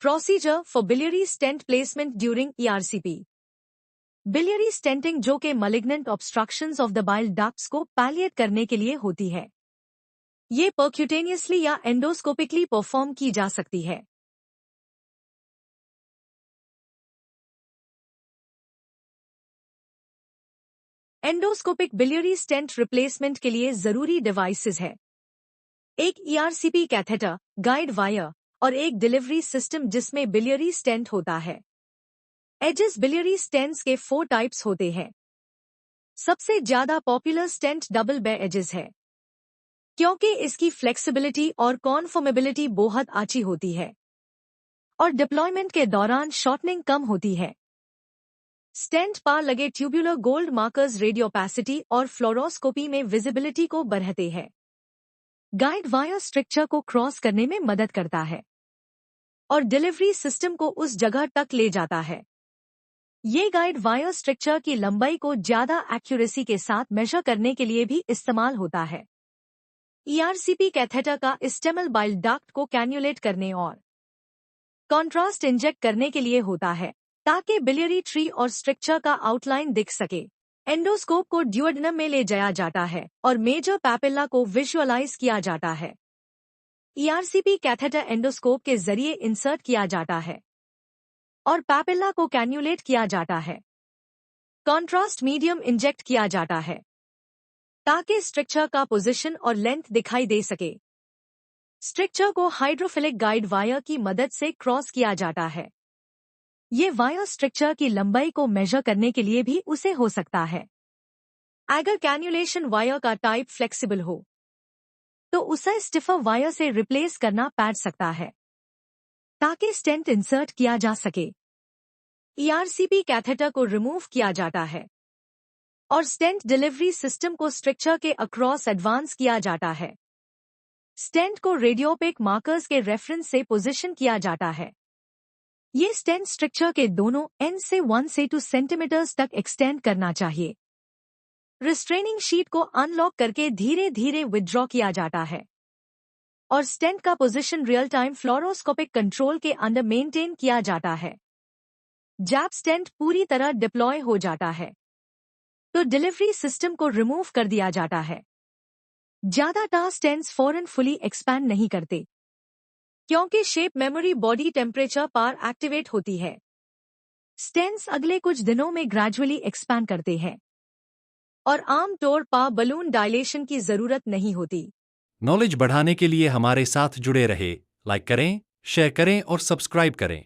Procedure for biliary stent placement during ERCP. Biliary stenting जो के malignant obstructions of the bile ducts को palliate करने के लिए होती है। ये परक्यूटेनियसली या एंडोस्कोपिकली परफॉर्म की जा सकती है। एंडोस्कोपिक बिलियरी स्टेंट रिप्लेसमेंट के लिए जरूरी डिवाइसेस है। एक ईआरसीपी कैथेटर, गाइड वायर और एक डिलीवरी सिस्टम जिसमें बिलियरी स्टेंट होता है। एजेस बिलियरी स्टेंट्स के 4 टाइप्स होते हैं। सबसे ज्यादा पॉपुलर स्टेंट डबल बे एजेस है, क्योंकि इसकी फ्लेक्सिबिलिटी और कॉन्फॉर्मेबिलिटी बहुत अच्छी होती है और डिप्लॉयमेंट के दौरान शॉर्टनिंग कम होती है। स्टेंट पार लगे ट्यूबुलर गोल्ड मार्कर्स रेडियोपैसिटी और फ्लोरोस्कोपी में विजिबिलिटी को बढ़ाते हैं। गाइड वायर स्ट्रक्चर को क्रॉस करने में मदद करता है और डिलीवरी सिस्टम को उस जगह तक ले जाता है। ये गाइड वायर स्ट्रक्चर की लंबाई को ज्यादा एक्यूरेसी के साथ मेजर करने के लिए भी इस्तेमाल होता है। ईआरसीपी कैथेटर का इस्टेमल बाइल डक्ट को कैन्युलेट करने और कॉन्ट्रास्ट इंजेक्ट करने के लिए होता है, ताकि बिलियरी ट्री और स्ट्रक्चर का आउटलाइन दिख सके। एंडोस्कोप को ड्यूओडेनम में ले जाया जाता है और मेजर पैपिला को विजुअलाइज किया जाता है। ईआरसीपी कैथेटर एंडोस्कोप के जरिए इंसर्ट किया जाता है और पैपिला को कैन्युलेट किया जाता है। कॉन्ट्रास्ट मीडियम इंजेक्ट किया जाता है ताकि स्ट्रक्चर का पोजीशन और लेंथ दिखाई दे सके। स्ट्रक्चर को हाइड्रोफिलिक गाइड वायर की मदद से क्रॉस किया जाता है। ये वायर स्ट्रक्चर की लंबाई को मेजर करने के लिए भी उसे हो सकता है। अगर कैन्युलेशन वायर का टाइप फ्लेक्सिबल हो तो उसे स्टिफर वायर से रिप्लेस करना पड़ सकता है ताकि स्टेंट इंसर्ट किया जा सके। ईआरसीपी कैथेटर को रिमूव किया जाता है और स्टेंट डिलीवरी सिस्टम को स्ट्रक्चर के अक्रॉस एडवांस किया जाता है। स्टेंट को रेडियोपेक मार्कर्स के रेफरेंस से पोजीशन किया जाता है। ये स्टेंट स्ट्रक्चर के दोनों एंड से 1 से 2 सेंटीमीटर्स तक एक्सटेंड करना चाहिए। रिस्ट्रेनिंग शीट को अनलॉक करके धीरे धीरे विथड्रॉ किया जाता है और स्टेंट का position real time fluoroscopic control के अंडर मेंटेन किया जाता है। जब स्टेंट पूरी तरह डिप्लॉय हो जाता है तो डिलीवरी सिस्टम को रिमूव कर दिया जाता है। ज्यादातर स्टेंट्स फौरन फुली एक्सपैंड नहीं करते, क्योंकि शेप मेमोरी बॉडी टेम्परेचर पर एक्टिवेट होती है। स्टेंट्स अगले कुछ दिनों में ग्रेजुअली एक्सपैंड करते हैं और आमतौर पर बलून डायलेशन की जरूरत नहीं होती। नॉलेज बढ़ाने के लिए हमारे साथ जुड़े रहे, लाइक करें, शेयर करें और सब्सक्राइब करें।